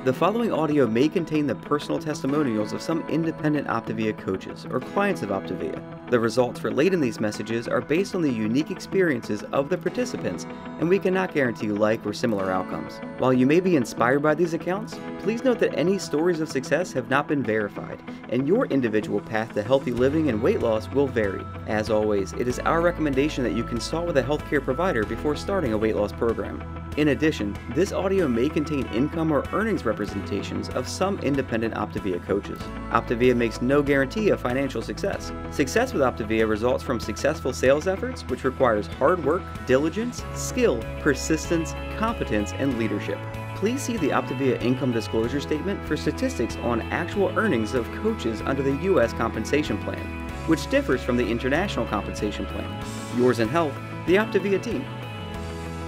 The following audio may contain the personal testimonials of some independent Optavia coaches or clients of Optavia. The results relayed in these messages are based on the unique experiences of the participants, and we cannot guarantee like or similar outcomes. While you may be inspired by these accounts, please note that any stories of success have not been verified, and your individual path to healthy living and weight loss will vary. As always, it is our recommendation that you consult with a healthcare provider before starting a weight loss program. In addition, this audio may contain income or earnings representations of some independent Optavia coaches. Optavia makes no guarantee of financial success. Success with Optavia results from successful sales efforts, which requires hard work, diligence, skill, persistence, competence, and leadership. Please see the Optavia income disclosure statement for statistics on actual earnings of coaches under the U.S. compensation plan, which differs from the international compensation plan. Yours in health, the Optavia team.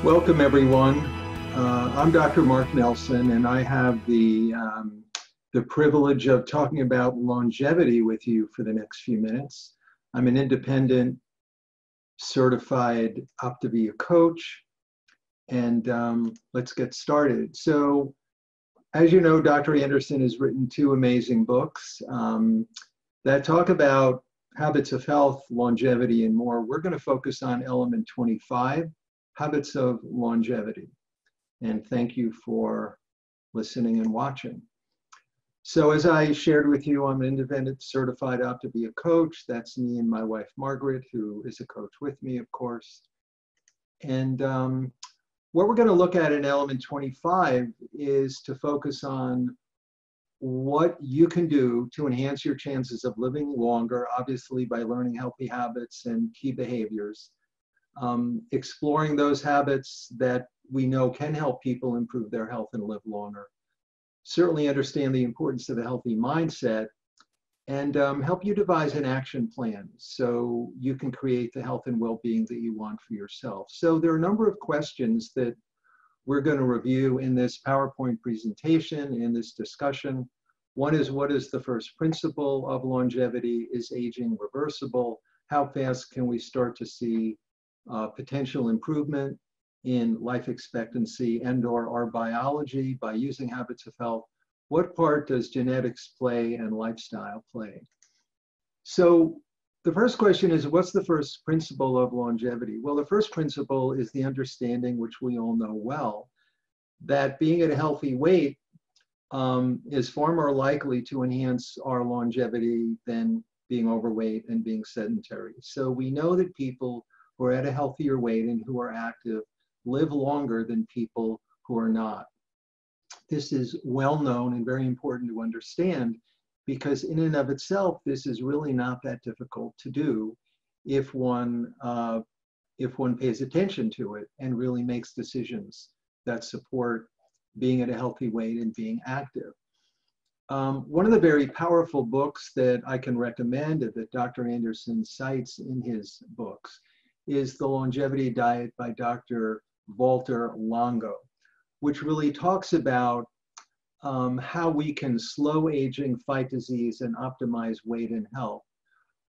Welcome, everyone. I'm Dr. Mark Nelson, and I have the privilege of talking about longevity with you for the next few minutes. I'm an independent certified Optavia coach, and let's get started. So, as you know, Dr. Anderson has written two amazing books that talk about habits of health, longevity, and more. We're going to focus on element 25, habits of longevity. And thank you for listening and watching. So as I shared with you, I'm an independent certified Optavia coach. That's me and my wife, Margaret, who is a coach with me, of course. And what we're going to look at in element 25 is to focus on what you can do to enhance your chances of living longer, obviously by learning healthy habits and key behaviors. Exploring those habits that we know can help people improve their health and live longer. Certainly understand the importance of a healthy mindset, and help you devise an action plan so you can create the health and well-being that you want for yourself. So there are a number of questions that we're going to review in this PowerPoint presentation, in this discussion. One is, what is the first principle of longevity? Is aging reversible? How fast can we start to see potential improvement in life expectancy and/or our biology by using habits of health? What part does genetics play and lifestyle play? So the first question is, what's the first principle of longevity? Well, the first principle is the understanding, which we all know well, that being at a healthy weight is far more likely to enhance our longevity than being overweight and being sedentary. So we know that people who are at a healthier weight and who are active live longer than people who are not. This is well known and very important to understand, because in and of itself, this is really not that difficult to do if one pays attention to it and really makes decisions that support being at a healthy weight and being active. One of the very powerful books that I can recommend that Dr. Anderson cites in his books is The Longevity Diet by Dr. Walter Longo, which really talks about how we can slow aging, fight disease, and optimize weight and health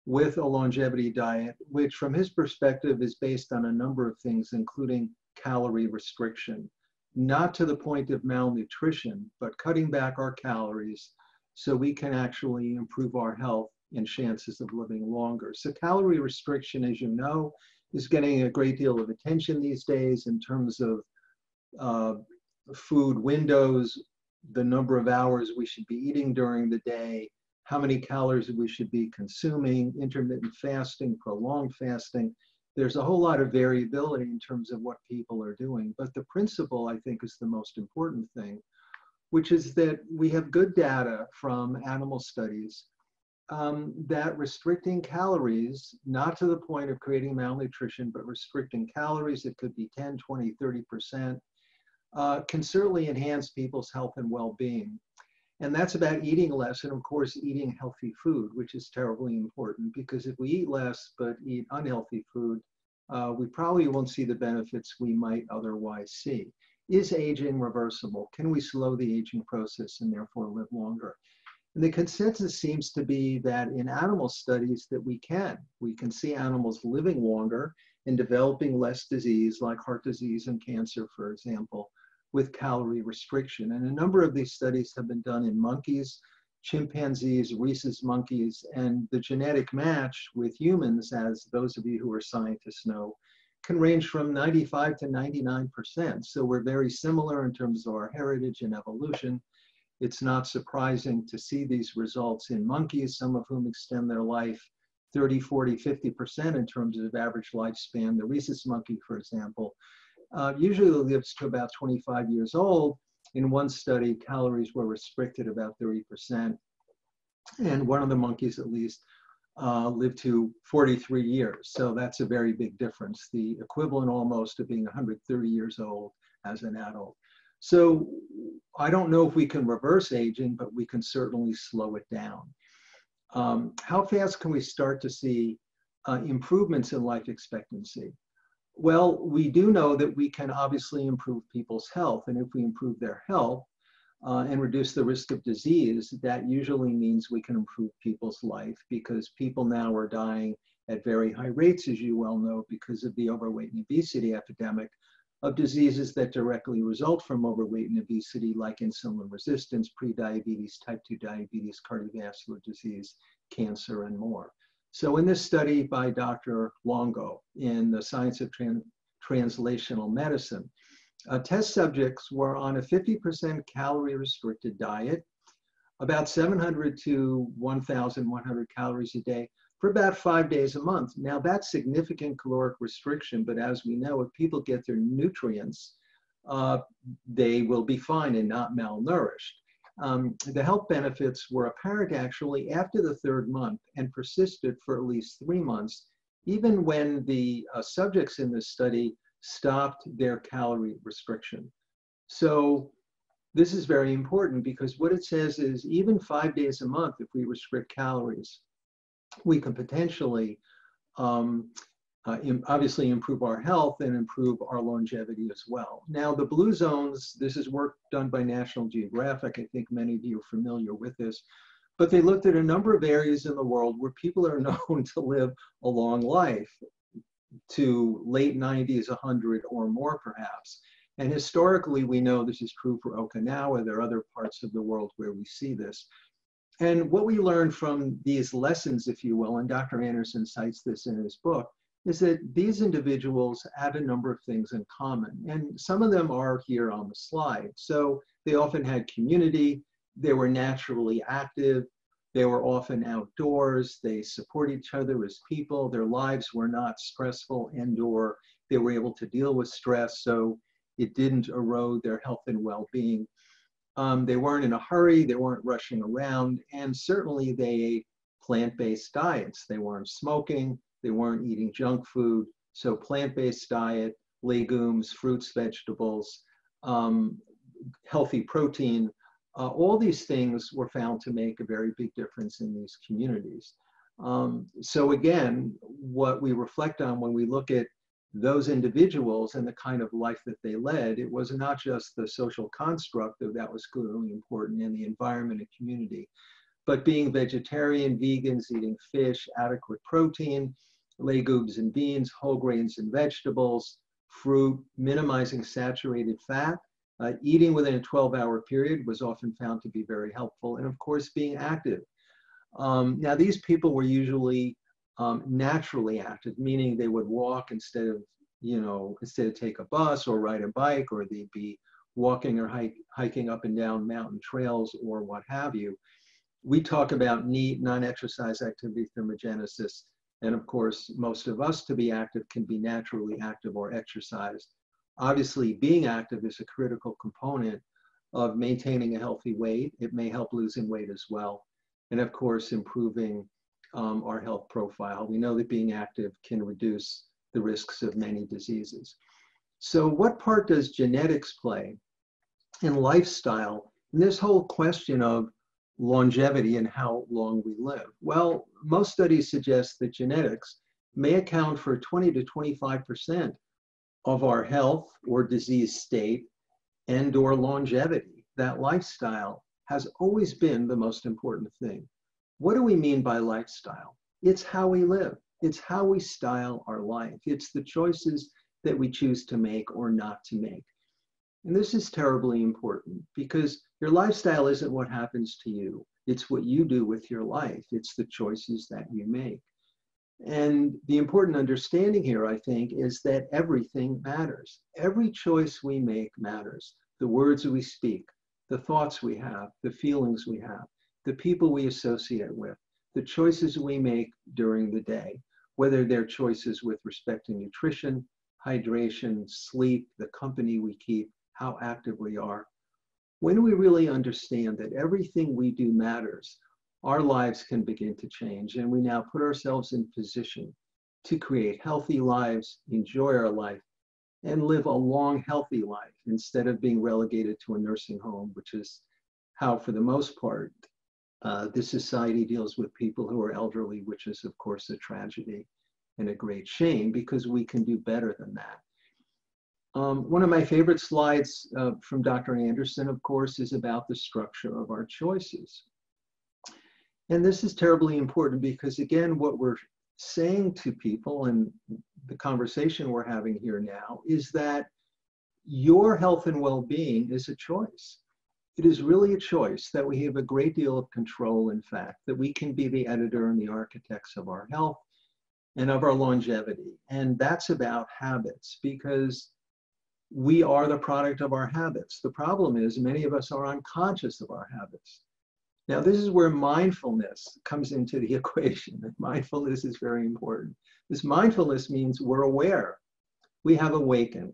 with a longevity diet, which from his perspective is based on a number of things, including calorie restriction, not to the point of malnutrition, but cutting back our calories so we can actually improve our health and chances of living longer. So calorie restriction, as you know, is getting a great deal of attention these days in terms of food windows, the number of hours we should be eating during the day, how many calories we should be consuming, intermittent fasting, prolonged fasting. There's a whole lot of variability in terms of what people are doing. But the principle, I think, is the most important thing, which is that we have good data from animal studies that restricting calories, not to the point of creating malnutrition, but restricting calories, it could be 10, 20, 30%, can certainly enhance people's health and well-being. And that's about eating less and, of course, eating healthy food, which is terribly important, because if we eat less but eat unhealthy food, we probably won't see the benefits we might otherwise see. Is aging reversible? Can we slow the aging process and therefore live longer? And the consensus seems to be that in animal studies that we can see animals living longer and developing less disease, like heart disease and cancer, for example, with calorie restriction. And a number of these studies have been done in monkeys, chimpanzees, rhesus monkeys, and the genetic match with humans, as those of you who are scientists know, can range from 95 to 99%. So we're very similar in terms of our heritage and evolution. It's not surprising to see these results in monkeys, some of whom extend their life 30, 40, 50% in terms of average lifespan. The rhesus monkey, for example, usually lives to about 25 years old. In one study, calories were restricted about 30%. And one of the monkeys, at least, lived to 43 years. So that's a very big difference, the equivalent almost of being 130 years old as an adult. So I don't know if we can reverse aging, but we can certainly slow it down. How fast can we start to see improvements in life expectancy? Well, we do know that we can obviously improve people's health. And if we improve their health and reduce the risk of disease, that usually means we can improve people's life, because people now are dying at very high rates, as you well know, because of the overweight and obesity epidemic, of diseases that directly result from overweight and obesity, like insulin resistance, prediabetes, type 2 diabetes, cardiovascular disease, cancer, and more. So in this study by Dr. Longo in the Science of Translational Medicine, test subjects were on a 50% calorie restricted diet, about 700 to 1,100 calories a day, for about 5 days a month. Now that's significant caloric restriction, but as we know, if people get their nutrients, they will be fine and not malnourished. The health benefits were apparent actually after the third month and persisted for at least 3 months, even when the subjects in this study stopped their calorie restriction. So this is very important, because what it says is even 5 days a month, if we restrict calories, we can potentially obviously improve our health and improve our longevity as well. Now, the blue zones, this is work done by National Geographic. I think many of you are familiar with this, but they looked at a number of areas in the world where people are known to live a long life, to late 90s, 100 or more perhaps. And historically, we know this is true for Okinawa. There are other parts of the world where we see this. And what we learned from these lessons, if you will, and Dr. Anderson cites this in his book, is that these individuals had a number of things in common. And some of them are here on the slide. So they often had community, they were naturally active, they were often outdoors, they support each other as people, their lives were not stressful and/or they were able to deal with stress, so it didn't erode their health and well-being. They weren't in a hurry, they weren't rushing around, and certainly they ate plant-based diets. They weren't smoking, they weren't eating junk food. So plant-based diet, legumes, fruits, vegetables, healthy protein, all these things were found to make a very big difference in these communities. So again, what we reflect on when we look at those individuals and the kind of life that they led, it was not just the social construct, though that was clearly important, in the environment and community, but being vegetarian, vegans, eating fish, adequate protein, legumes and beans, whole grains and vegetables, fruit, minimizing saturated fat, eating within a 12-hour period was often found to be very helpful, and of course being active. Now these people were usually naturally active, meaning they would walk instead of take a bus or ride a bike, or they'd be walking or hiking up and down mountain trails or what have you. We talk about NEAT, non-exercise activity thermogenesis, and of course, most of us to be active can be naturally active or exercised. Obviously, being active is a critical component of maintaining a healthy weight. It may help losing weight as well, and of course, improving our health profile. We know that being active can reduce the risks of many diseases. So what part does genetics play in lifestyle in this whole question of longevity and how long we live? Well, most studies suggest that genetics may account for 20 to 25% of our health or disease state and/or longevity. That lifestyle has always been the most important thing. What do we mean by lifestyle? It's how we live. It's how we style our life. It's the choices that we choose to make or not to make. And this is terribly important because your lifestyle isn't what happens to you. It's what you do with your life. It's the choices that you make. And the important understanding here, I think, is that everything matters. Every choice we make matters. The words we speak, the thoughts we have, the feelings we have, the people we associate with, the choices we make during the day, whether they're choices with respect to nutrition, hydration, sleep, the company we keep, how active we are. When we really understand that everything we do matters, our lives can begin to change, and we now put ourselves in position to create healthy lives, enjoy our life, and live a long, healthy life instead of being relegated to a nursing home, which is how, for the most part, this society deals with people who are elderly, which is, of course, a tragedy and a great shame because we can do better than that. One of my favorite slides from Dr. Anderson, of course, is about the structure of our choices. And this is terribly important because, again, what we're saying to people and the conversation we're having here now is that your health and well-being is a choice. It is really a choice that we have a great deal of control, in fact, that we can be the editor and the architects of our health and of our longevity. And that's about habits because we are the product of our habits. The problem is many of us are unconscious of our habits. Now, this is where mindfulness comes into the equation. Mindfulness is very important. This mindfulness means we're aware. We have awakened.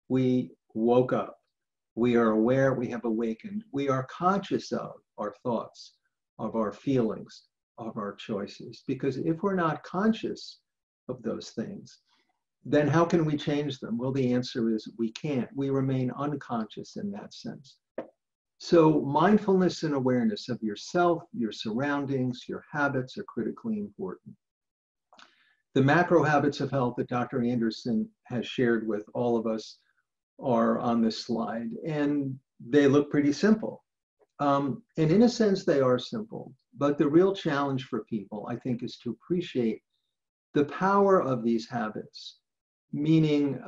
We woke up. We are aware, we have awakened. We are conscious of our thoughts, of our feelings, of our choices. Because if we're not conscious of those things, then how can we change them? Well, the answer is we can't. We remain unconscious in that sense. So mindfulness and awareness of yourself, your surroundings, your habits are critically important. The macro habits of health that Dr. Anderson has shared with all of us are on this slide, and they look pretty simple. And in a sense, they are simple, but the real challenge for people, I think, is to appreciate the power of these habits, meaning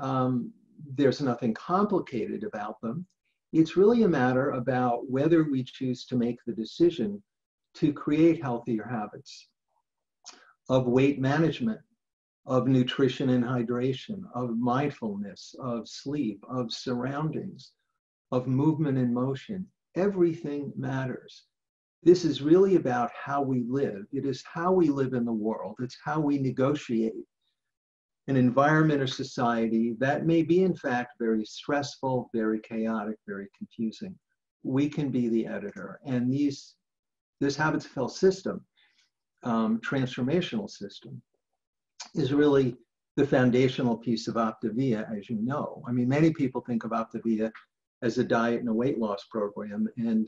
there's nothing complicated about them. It's really a matter about whether we choose to make the decision to create healthier habits of weight management, of nutrition and hydration, of mindfulness, of sleep, of surroundings, of movement and motion. Everything matters. This is really about how we live. It is how we live in the world. It's how we negotiate an environment or society that may be, in fact, very stressful, very chaotic, very confusing. We can be the editor. And this habits of health system, transformational system, is really the foundational piece of Optavia, as you know. I mean, many people think of Optavia as a diet and a weight loss program, and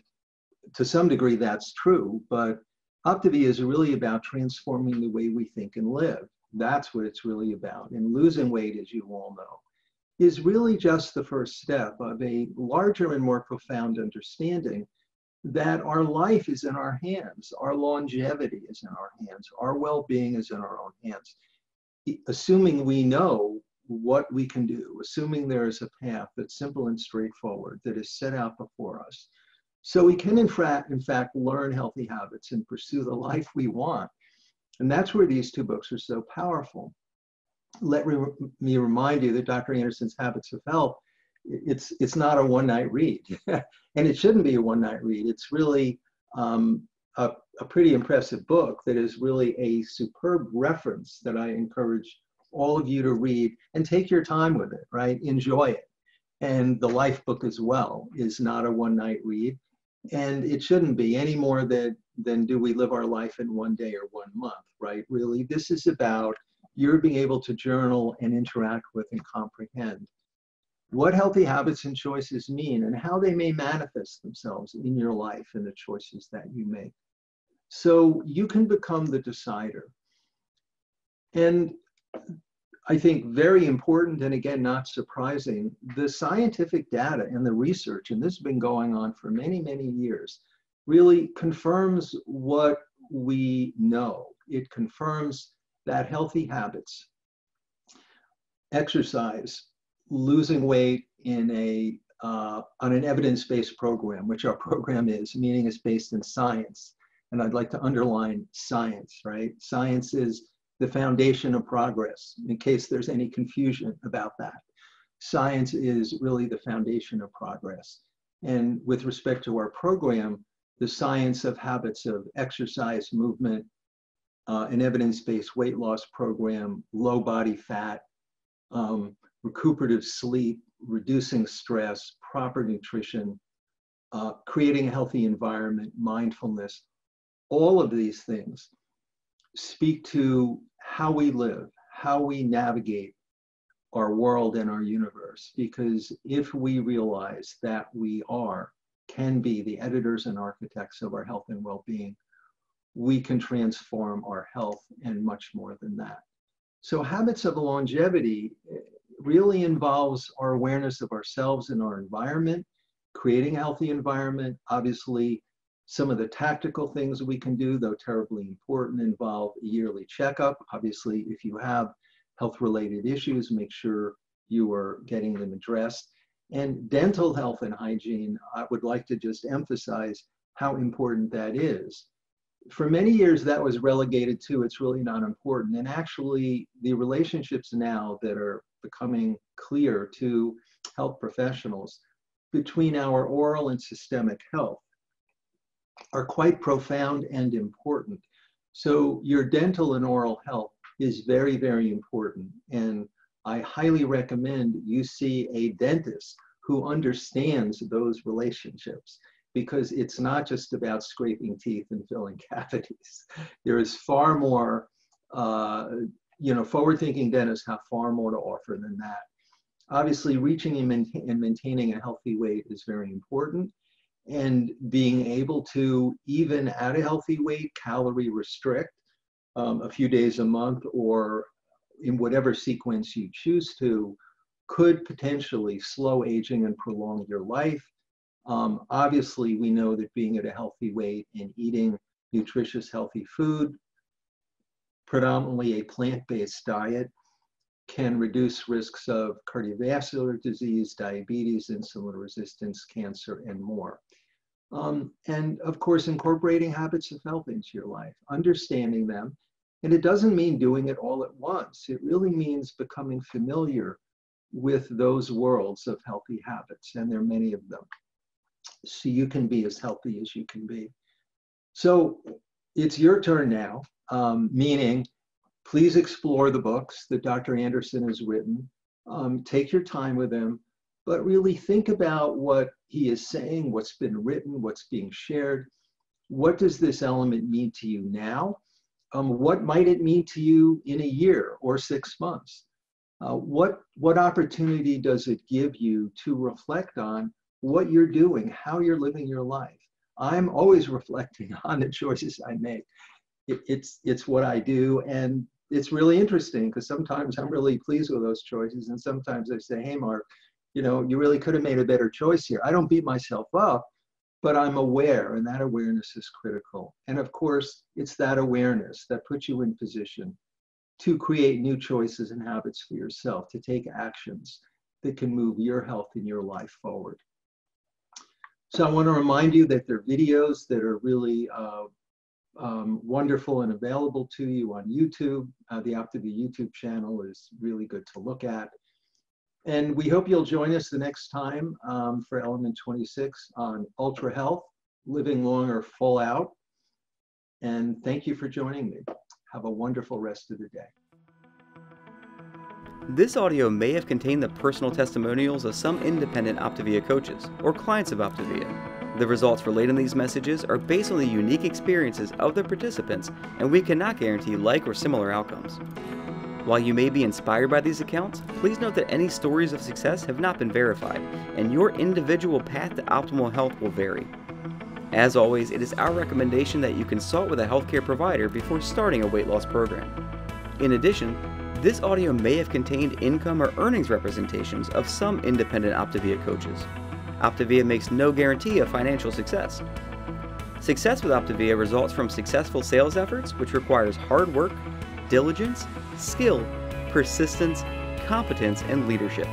to some degree that's true, but Optavia is really about transforming the way we think and live. That's what it's really about. And losing weight, as you all know, is really just the first step of a larger and more profound understanding that our life is in our hands, our longevity is in our hands, our well-being is in our own hands. Assuming we know what we can do, assuming there is a path that's simple and straightforward that is set out before us. So we can in fact learn healthy habits and pursue the life we want. And that's where these two books are so powerful. Let me remind you that Dr. Anderson's Habits of Health, it's not a one-night read. And it shouldn't be a one-night read. It's really a pretty impressive book that is really a superb reference that I encourage all of you to read and take your time with it, right? Enjoy it. And the life book as well is not a one-night read. And it shouldn't be any more than do we live our life in one day or 1 month, right? Really, this is about your being able to journal and interact with and comprehend what healthy habits and choices mean and how they may manifest themselves in your life and the choices that you make. So you can become the decider. And I think very important, and again, not surprising, the scientific data and the research, and this has been going on for many, many years, really confirms what we know. It confirms that healthy habits, exercise, losing weight in a on an evidence-based program, which our program is, meaning it's based in science. And I'd like to underline science, right? Science is the foundation of progress, in case there's any confusion about that. Science is really the foundation of progress. And with respect to our program, the science of habits of exercise, movement, an evidence-based weight loss program, low body fat, recuperative sleep, reducing stress, proper nutrition, creating a healthy environment, mindfulness, all of these things speak to how we live, how we navigate our world and our universe. Because if we realize that we can be the editors and architects of our health and well-being, we can transform our health and much more than that. So habits of longevity really involves our awareness of ourselves and our environment, creating a healthy environment. Obviously, some of the tactical things we can do, though terribly important, involve a yearly checkup. Obviously, if you have health-related issues, make sure you are getting them addressed. And dental health and hygiene, I would like to just emphasize how important that is. For many years, that was relegated to it's really not important. And actually, the relationships now that are becoming clear to health professionals between our oral and systemic health are quite profound and important. So your dental and oral health is very, very important. And I highly recommend you see a dentist who understands those relationships, because it's not just about scraping teeth and filling cavities. There is far more, forward-thinking dentists have far more to offer than that. Obviously, reaching and maintaining a healthy weight is very important. And being able to, even at a healthy weight, calorie restrict a few days a month or in whatever sequence you choose to, could potentially slow aging and prolong your life. Obviously, we know that being at a healthy weight and eating nutritious, healthy food, predominantly a plant-based diet, can reduce risks of cardiovascular disease, diabetes, insulin resistance, cancer, and more. And of course, incorporating habits of health into your life, understanding them. And it doesn't mean doing it all at once. It really means becoming familiar with those worlds of healthy habits, and there are many of them, so you can be as healthy as you can be. So it's your turn now, meaning please explore the books that Dr. Anderson has written. Take your time with them, but really think about what he is saying, what's been written, what's being shared. What does this element mean to you now? What might it mean to you in a year or 6 months? What opportunity does it give you to reflect on what you're doing, how you're living your life? I'm always reflecting on the choices I make. It's what I do, and it's really interesting because sometimes I'm really pleased with those choices, and sometimes I say, hey, Mark, you really could have made a better choice here. I don't beat myself up, but I'm aware, and that awareness is critical. And of course, it's that awareness that puts you in position to create new choices and habits for yourself, to take actions that can move your health and your life forward. So I want to remind you that there are videos that are really wonderful and available to you on YouTube. The Optavia YouTube channel is really good to look at. And we hope you'll join us the next time for Element 26 on Ultra Health, Living Longer Full Out. And thank you for joining me. Have a wonderful rest of the day. This audio may have contained the personal testimonials of some independent Optavia coaches or clients of Optavia. The results relayed in these messages are based on the unique experiences of the participants, and we cannot guarantee like or similar outcomes. While you may be inspired by these accounts, please note that any stories of success have not been verified, and your individual path to optimal health will vary. As always, it is our recommendation that you consult with a healthcare provider before starting a weight loss program. In addition, this audio may have contained income or earnings representations of some independent Optavia coaches. Optavia makes no guarantee of financial success. Success with Optavia results from successful sales efforts, which requires hard work, diligence, skill, persistence, competence, and leadership.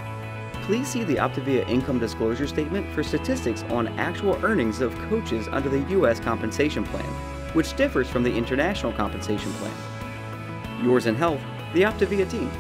please see the Optavia Income Disclosure Statement for statistics on actual earnings of coaches under the U.S. compensation plan, which differs from the international compensation plan. Yours in health, the Optavia team.